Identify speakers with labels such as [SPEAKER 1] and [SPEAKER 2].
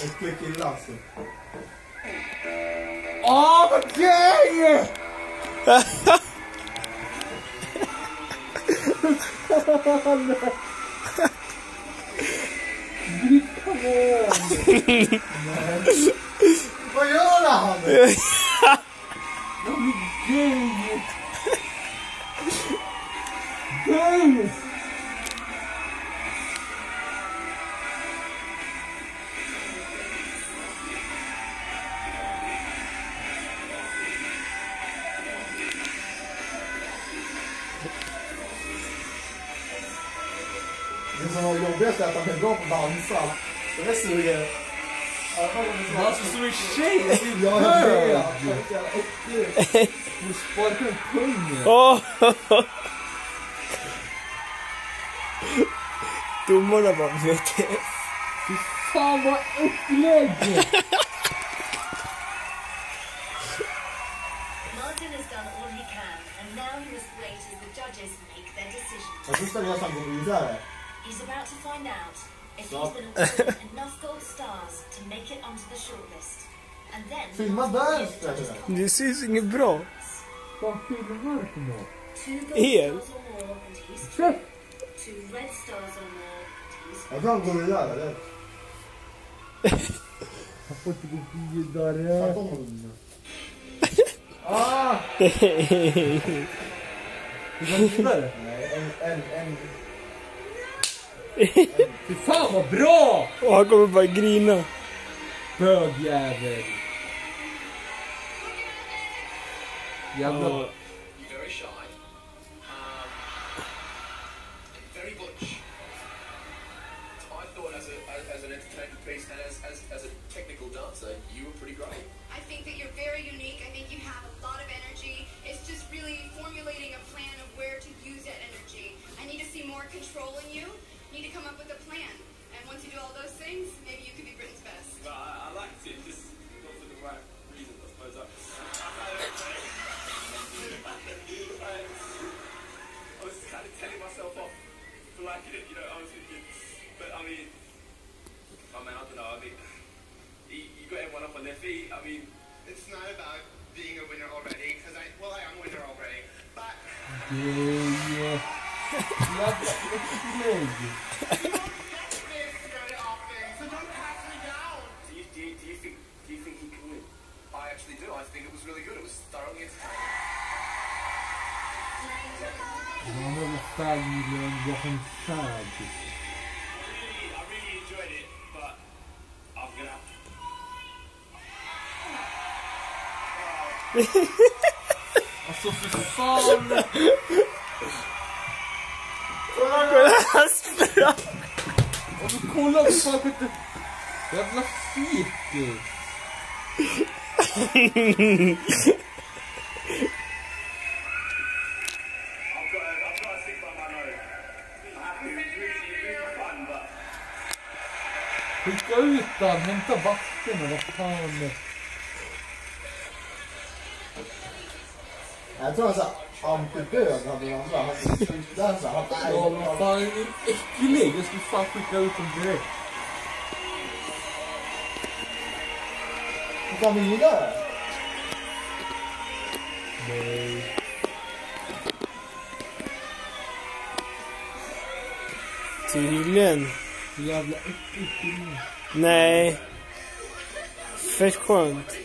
[SPEAKER 1] Äckliga killar alltså.
[SPEAKER 2] Åh, vad gay!
[SPEAKER 1] Vad gör han?
[SPEAKER 2] Jag blir gay! Gay!
[SPEAKER 1] Det som var jobbigast är att han är bra på att dansa. Det är suger.
[SPEAKER 2] Alltså som en tjej, jag blir
[SPEAKER 1] Ja,
[SPEAKER 2] bög!
[SPEAKER 1] jag vet. Det är äckligt.
[SPEAKER 2] Du sparkar en pungen.
[SPEAKER 3] Domarna bara vet det.
[SPEAKER 2] Fy fan vad äcklig!
[SPEAKER 4] Martin has done all he can, and now he must wait as the judges make their decision.
[SPEAKER 1] Jag tror att jag går vidare.
[SPEAKER 4] He's about to find out if he's been awarded enough gold stars to make it onto the shortlist. And then
[SPEAKER 1] Filma där istället.
[SPEAKER 3] Det syns inget bra.
[SPEAKER 2] Vad filmar du nå?
[SPEAKER 4] 2 gold
[SPEAKER 3] Er.
[SPEAKER 4] stars or more, and he's
[SPEAKER 2] Köp!
[SPEAKER 4] 2 red stars or more, and he's
[SPEAKER 1] Jag tror han går vidare, eller?
[SPEAKER 2] Han får inte gå vidare.
[SPEAKER 1] Ah!
[SPEAKER 2] Du går vidare?
[SPEAKER 1] Nej, en.
[SPEAKER 2] Fy fan vad bra!
[SPEAKER 3] Och han kommer bara grina.
[SPEAKER 2] Bögjävel. Jävlar.
[SPEAKER 5] Very shy, very butch. I thought as an entertainment piece and as a technical dancer, you were pretty great.
[SPEAKER 6] I think that you're very unique. I think you have a lot of energy. It's just really formulating a plan of where to use that energy. I need to see more control in you. You need to come up with a plan. And once you do all those things, maybe you could be Britain's best.
[SPEAKER 5] I liked it, just not for the right reasons, I suppose. I was kind of telling myself off for liking it, you know. I was thinking, but I mean, I don't know. I mean, you got everyone up on their feet. I mean,
[SPEAKER 7] It's not about being a winner already, because I am a winner already, but
[SPEAKER 2] Gay. Jävla äcklig.
[SPEAKER 7] you don't get this very often, so don't cast me down.
[SPEAKER 5] do you think he can win? I actually do. I think it was really good. It was thoroughly entertaining.
[SPEAKER 2] Han har väl färgmiljön, jag har en färg.
[SPEAKER 5] I really enjoyed it, but I'm gonna have to.
[SPEAKER 2] Alltså för fan! Och så kolla på fan inte... Jävla fikus!
[SPEAKER 5] I've got a stick by my nose. I have to. It was really fun, but
[SPEAKER 2] Skicka ut den, hämta vatten och vad fan.
[SPEAKER 1] Jag tror han sa antidöd hade den andra. Han sa
[SPEAKER 2] Ja men fan, är äcklig. Jag skulle fan skicka ut den direkt.
[SPEAKER 1] han kan vidare.
[SPEAKER 2] Nej.
[SPEAKER 3] Tydligen.
[SPEAKER 2] Så jävla äckligt.
[SPEAKER 3] Nej. Fett skönt.